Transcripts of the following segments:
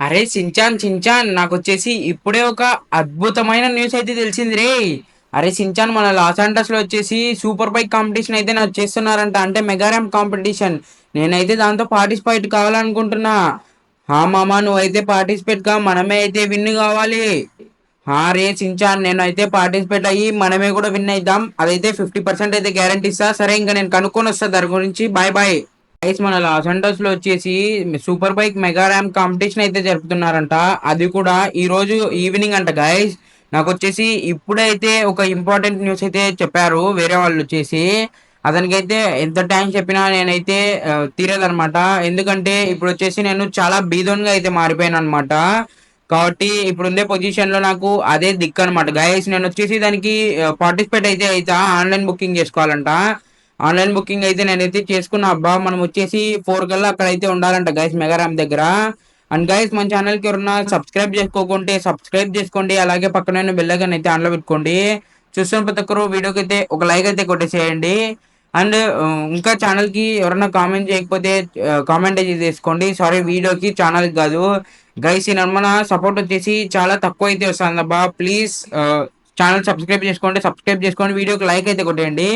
అరే సించాన్ నాకొచ్చేసి ఇప్పుడే ఒక అద్భుతమైన న్యూస్ అయితే తెలిసింది రే. అరే సించాన్ మన లాస్ ఏంజల్స్ లో వచ్చేసి సూపర్ బైక్ కాంపిటీషన్ అయితే నాకు చేస్తున్నారంట, అంటే మెగా ర్యాంప్ కాంపిటీషన్. నేనైతే దాంతో పార్టిసిపేట్ కావాలనుకుంటున్నా. హా మామా, నువ్వైతే పార్టిసిపేట్ కా, మనమే అయితే విన్ కావాలి. హా రే సించాన్, నేను అయితే పార్టిసిపేట్ అయ్యి మనమే కూడా విన్ అవుతాం. అదైతే 50% అయితే గ్యారంటీ ఇస్తా. సరే, ఇంకా నేను కనుక్కొని వస్తా దాని గురించి. Bye bye. గైస్, మన లాస్ ఏంజల్స్ లో వచ్చేసి super bike mega ramp competition అయితే జరుపుతున్నారంట. అది కూడా ఈ రోజు ఈవినింగ్ అంట గైస్. నాకు వచ్చేసి ఇప్పుడైతే ఒక ఇంపార్టెంట్ న్యూస్ అయితే చెప్పారు వేరే వాళ్ళు వచ్చేసి. అతనికైతే ఎంత థ్యాంక్స్ చెప్పినా నేనైతే తీరేదనమాట. ఎందుకంటే ఇప్పుడు వచ్చేసి నేను చాలా బీదోన్గా అయితే మారిపోయాను అనమాట. కాబట్టి ఇప్పుడుండే పొజిషన్ లో నాకు అదే దిక్కు అనమాట గైస్. నేను వచ్చేసి దానికి పార్టిసిపేట్ అయితే అవుతా. ఆన్లైన్ బుకింగ్ చేసుకోవాలంట. ఆన్లైన్ బుకింగ్ అయితే నేనైతే చేసుకున్నా అబ్బా. మనం వచ్చేసి 4 కల్లా అక్కడ అయితే ఉండాలంట గైస్, మెగారామ్ దగ్గర. అండ్ గైస్, మన ఛానల్ కి ఎవరన్నా సబ్స్క్రైబ్ చేసుకోకుంటే సబ్స్క్రైబ్ చేసుకోండి. అలాగే పక్కన బెల్ ఐకాన్ అయితే ఆన్లో పెట్టుకోండి. చూస్తున్న ప్రతి ఒక్కరు వీడియోకి అయితే ఒక లైక్ అయితే కొట్టేసేయండి. అండ్ ఇంకా ఛానల్ కి ఎవరన్నా కామెంట్ చేయకపోతే కామెంట్ అయితే చేసుకోండి. సారీ, వీడియోకి ఛానల్ కాదు గైస్. ఈ నమ్మన సపోర్ట్ వచ్చేసి చాలా తక్కువ అయితే వస్తుంది అబ్బా. ప్లీజ్ ఛానల్ సబ్స్క్రైబ్ చేసుకోండి, వీడియోకి లైక్ అయితే కొట్టేయండి.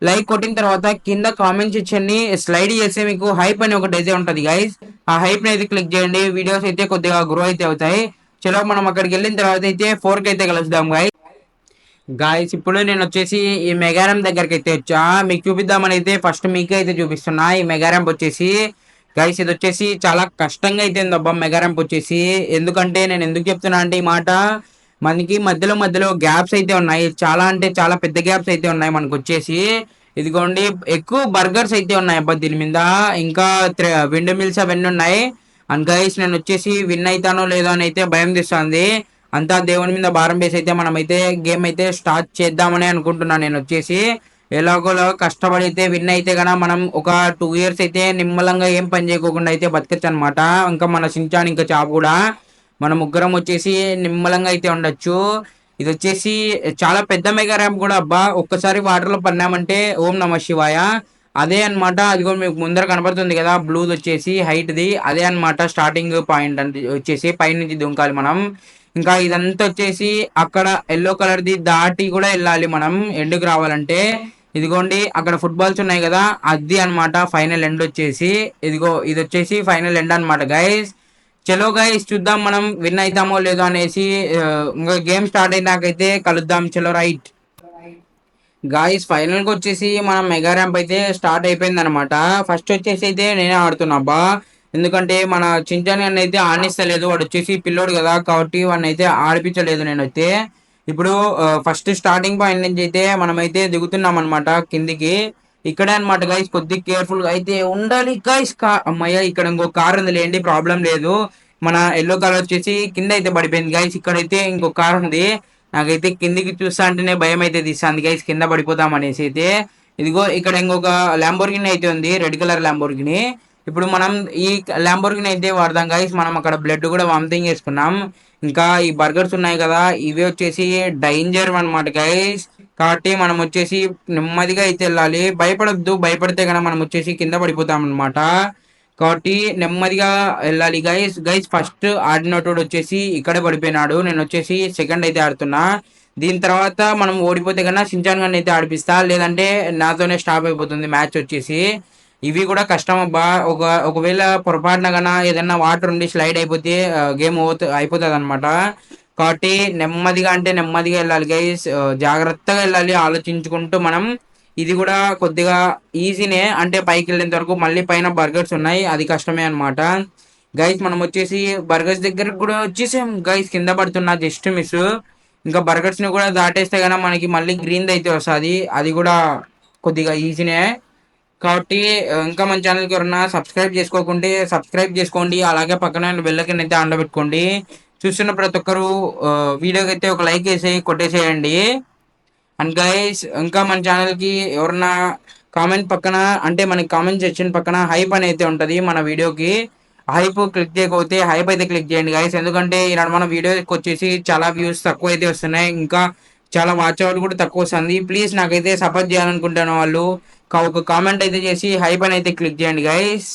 లైక్ కొట్టిన తర్వాత కింద కామెంట్ సెక్షన్ ని స్లైడ్ చేస్తే మీకు హైప్ అని ఒకటి అయితే ఉంటది గైస్. ఆ హైప్ ని అయితే క్లిక్ చేయండి. వీడియోస్ అయితే కొద్దిగా గ్రో అయితే అవుతాయి. చలో, మనం అక్కడికి వెళ్ళిన తర్వాత అయితే 4 కి అయితే కలుద్దాం గైస్. గాయస్, ఇప్పుడు నేను వచ్చేసి ఈ మెగారం దగ్గరికి అయితే వచ్చా. మీకు చూపిద్దామని అయితే ఫస్ట్ మీకే అయితే చూపిస్తున్నా. ఈ మెగారంప్ వచ్చేసి గైస్, ఇది వచ్చేసి చాలా కష్టంగా అయితే ఉంది అబ్బా మెగారంప్ వచ్చేసి. ఎందుకంటే నేను ఎందుకు చెప్తున్నా అంటే ఈ మాట, మనకి మధ్యలో మధ్యలో గ్యాప్స్ అయితే ఉన్నాయి. చాలా అంటే చాలా పెద్ద గ్యాప్స్ అయితే ఉన్నాయి మనకు వచ్చేసి. ఇదిగోండి, ఎక్కువ బర్గర్స్ అయితే ఉన్నాయి అబ్బా దీని మీద. ఇంకా విండ్ మిల్స్ అవన్నీ ఉన్నాయి. అండ్ గైస్, నేను వచ్చేసి విన్ అవుతానో లేదో అని అయితే భయం తీస్తుంది. అంతా దేవుని మీద భారం వేసి అయితే మనం అయితే గేమ్ అయితే స్టార్ట్ చేద్దామని అనుకుంటున్నాను నేను వచ్చేసి. ఎలాగోలా కష్టపడి అయితే విన్ అయితే కనుక మనం ఒక 2 years అయితే నిమ్మలంగా ఏం పని చేయకోకుండా అయితే బతకచ్చు అనమాట. ఇంకా మన సించాన్ ఇంకా చాప్ కూడా మన ముగ్గురం వచ్చేసి నిమ్మలంగా అయితే ఉండొచ్చు. ఇది వచ్చేసి చాలా పెద్ద మెగా ర్యాంప్ కూడా అబ్బా. ఒక్కసారి వాటర్ లో పడినామంటే ఓం నమ శివాయ. అదే అన్నమాట. అది కూడా మీకు ముందర కనబడుతుంది కదా బ్లూది వచ్చేసి హైట్ ది, అదే అన్నమాట స్టార్టింగ్ పాయింట్ అంటే వచ్చేసి పైనుంచి దుంకాలి మనం. ఇంకా ఇదంతా వచ్చేసి అక్కడ ఎల్లో కలర్ ది దాటి కూడా వెళ్ళాలి మనం ఎండుకు రావాలంటే. ఇదిగోండి, అక్కడ ఫుట్బాల్స్ ఉన్నాయి కదా, అది అన్నమాట ఫైనల్ ఎండ్ వచ్చేసి. ఇదిగో ఇది వచ్చేసి ఫైనల్ ఎండ్ అన్నమాట గైస్. చలో గైస్, చూద్దాం మనం విన్ అవుతామో లేదో అనేసి. ఇంకా గేమ్ స్టార్ట్ అయినాకైతే కలుద్దాం. చలో రైట్ గాయస్, ఫైనల్ కి వచ్చేసి మన మెగా ర్యాంప్ అయితే స్టార్ట్ అయిపోయింది అనమాట. ఫస్ట్ వచ్చేసి అయితే నేనే ఆడుతున్నా అబ్బా. ఎందుకంటే మన చించాన్ గారిని అయితే ఆడిస్తలేదు. వాడు వచ్చేసి పిల్లోడు కదా, కాబట్టి వాడిని అయితే ఆడిపించలేదు నేనైతే. ఇప్పుడు ఫస్ట్ స్టార్టింగ్ పాయింట్ నుంచి అయితే మనమైతే దిగుతున్నాం అనమాట కిందికి. ఇక్కడే అనమాట గైస్, కొద్దిగా కేర్ఫుల్ గా అయితే ఉండాలి గైస్. అమ్మయ్య, ఇక్కడ ఇంకో కార్ ఉంది లేండి, ప్రాబ్లం లేదు. మన ఎల్లో కార్ వచ్చేసి కింద అయితే పడిపోయింది గైస్. ఇక్కడైతే ఇంకో కార్ ఉంది. నాకైతే కిందికి చూస్తా అంటేనే భయం అయితే తీస్తుంది గైస్, కింద పడిపోతాం అనేసి అయితే. ఇదిగో ఇక్కడ ఇంకొక ల్యాంబోర్గిని అయితే ఉంది, రెడ్ కలర్ ల్యాంబోర్గిని. ఇప్పుడు మనం ఈ ల్యాంబోర్గిని అయితే వాడదాం గైస్. మనం అక్కడ బ్లడ్ కూడా వామిటింగ్ చేసుకున్నాం. ఇంకా ఈ బర్గర్స్ ఉన్నాయి కదా, ఇవి వచ్చేసి డేంజర్ అనమాట గైస్. కాబట్టి మనం వచ్చేసి నెమ్మదిగా అయితే వెళ్ళాలి. భయపడొద్దు, భయపడితే కనుక మనం వచ్చేసి కింద పడిపోతాం అనమాట. కాబట్టి నెమ్మదిగా వెళ్ళాలి గైస్. గైస్, ఫస్ట్ ఆడినోటోడు వచ్చేసి ఇక్కడే పడిపోయినాడు. నేను వచ్చేసి సెకండ్ అయితే ఆడుతున్నా. దీని తర్వాత మనం ఓడిపోతే కన్నా సించాన్ గారిని అయితే ఆడిపిస్తా, లేదంటే నాతోనే స్టాప్ అయిపోతుంది మ్యాచ్ వచ్చేసి. ఇవి కూడా కష్టం అబ్బా. ఒకవేళ పొరపాటున కన్నా ఏదన్నా వాటర్ ఉండి స్లైడ్ అయిపోతే గేమ్ అయిపోతుంది అనమాట. కాబట్టి నెమ్మదిగా అంటే నెమ్మదిగా వెళ్ళాలి గైస్. జాగ్రత్తగా వెళ్ళాలి ఆలోచించుకుంటూ మనం. ఇది కూడా కొద్దిగా ఈజీనే, అంటే పైకి వెళ్ళేంత వరకు. మళ్ళీ పైన బర్గర్స్ ఉన్నాయి, అది కష్టమే అనమాట గైస్. మనం వచ్చేసి బర్గర్స్ దగ్గర కూడా వచ్చేసాం గైస్. కింద పడుతున్నా జస్ట్ మిస్. ఇంకా బర్గర్స్ ని కూడా దాటేస్తే కనుక మనకి మళ్ళీ గ్రీన్ అయితే వస్తుంది, అది కూడా కొద్దిగా ఈజీనే. కాబట్టి ఇంకా మన ఛానల్కి ఎవరన్నా సబ్స్క్రైబ్ చేసుకోకుంటే సబ్స్క్రైబ్ చేసుకోండి. అలాగే పక్కన బెల్లైకాన్ అయితే ఆన్లో పెట్టుకోండి. చూస్తున్న ప్రతి ఒక్కరు వీడియోకి అయితే ఒక లైక్ వేసి కొట్టేసేయండి. అండ్ గైస్, ఇంకా మన ఛానల్కి ఎవరన్నా కామెంట్ పక్కన, అంటే మనకి కామెంట్ సెక్షన్ పక్కన హైప్ అని అయితే ఉంటుంది మన వీడియోకి. హైప్ క్లిక్ చేయకపోతే హైప్ అయితే క్లిక్ చేయండి గైస్. ఎందుకంటే ఈనాడు మన వీడియోకి వచ్చేసి చాలా వ్యూస్ తక్కువ అయితే వస్తున్నాయి, ఇంకా చాలా వాచ్ అవర్ కూడా తక్కువ వస్తుంది. ప్లీజ్ నాకైతే సపోర్ట్ చేయాలనుకుంటున్న వాళ్ళు ఒక కామెంట్ అయితే చేసి హైప్ అని అయితే క్లిక్ చేయండి గైస్.